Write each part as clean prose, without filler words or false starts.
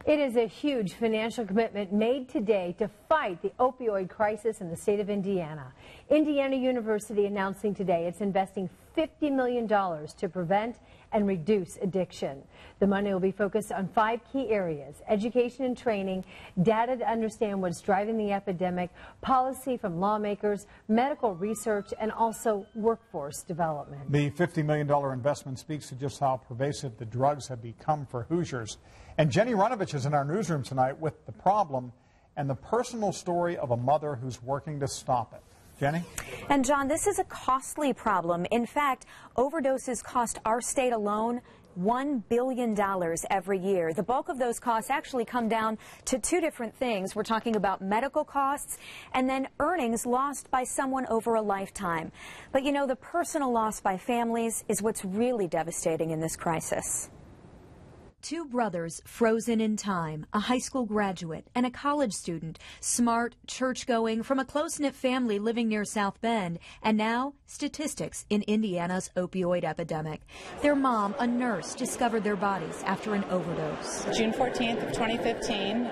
It is a huge financial commitment made today to fight the opioid crisis in the state of Indiana. Indiana University announcing today it's investing $50 million to prevent and reduce addiction. The money will be focused on 5 key areas: education and training, data to understand what's driving the epidemic, policy from lawmakers, medical research, and also workforce development. The $50 million investment speaks to just how pervasive the drugs have become for Hoosiers. And Jenny Runovich is in our newsroom tonight with the problem and the personal story of a mother who's working to stop it. Jenny? And John, this is a costly problem. In fact, overdoses cost our state alone $1 billion every year. The bulk of those costs actually come down to 2 different things. We're talking about medical costs and then earnings lost by someone over a lifetime. But you know, the personal loss by families is what's really devastating in this crisis. 2 brothers frozen in time, a high school graduate and a college student, smart, church-going, from a close-knit family living near South Bend, and now statistics in Indiana's opioid epidemic. Their mom, a nurse, discovered their bodies after an overdose. June 14th of 2015,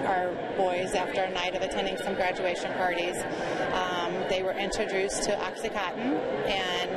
our boys, after a night of attending some graduation parties, they were introduced to Oxycontin and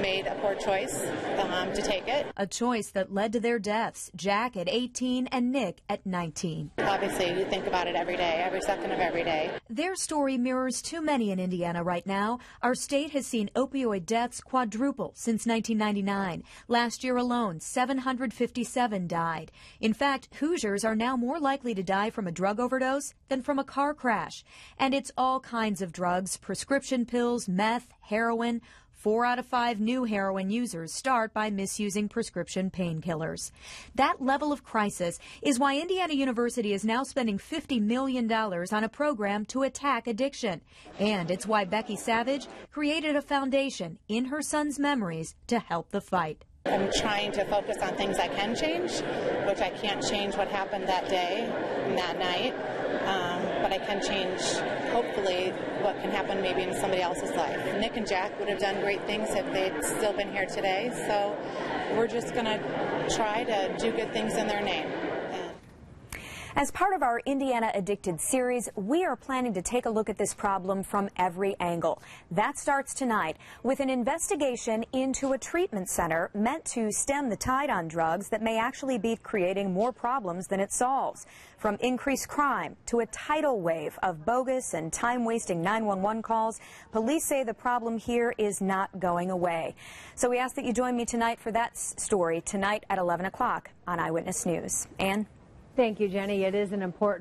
made a poor choice to take it. A choice that led to their deaths, Jack at 18 and Nick at 19. Obviously, you think about it every day, every second of every day. Their story mirrors too many in Indiana right now. Our state has seen opioid deaths quadruple since 1999. Last year alone, 757 died. In fact, Hoosiers are now more likely to die from a drug overdose than from a car crash. And it's all kinds of drugs: prescription pills, meth, heroin. 4 out of 5 new heroin users start by misusing prescription painkillers. That level of crisis is why Indiana University is now spending $50 million on a program to attack addiction. And it's why Becky Savage created a foundation in her son's memories to help the fight. I'm trying to focus on things I can change, which I can't change what happened that day and that night, but I can change, hopefully, what can happen maybe in somebody else's life. Nick and Jack would have done great things if they'd still been here today, so we're just going to try to do good things in their name. As part of our Indiana Addicted series, we are planning to take a look at this problem from every angle. That starts tonight with an investigation into a treatment center meant to stem the tide on drugs that may actually be creating more problems than it solves. From increased crime to a tidal wave of bogus and time-wasting 911 calls, police say the problem here is not going away. So we ask that you join me tonight for that story tonight at 11 o'clock on Eyewitness News. Ann? Thank you, Jenny. It is an important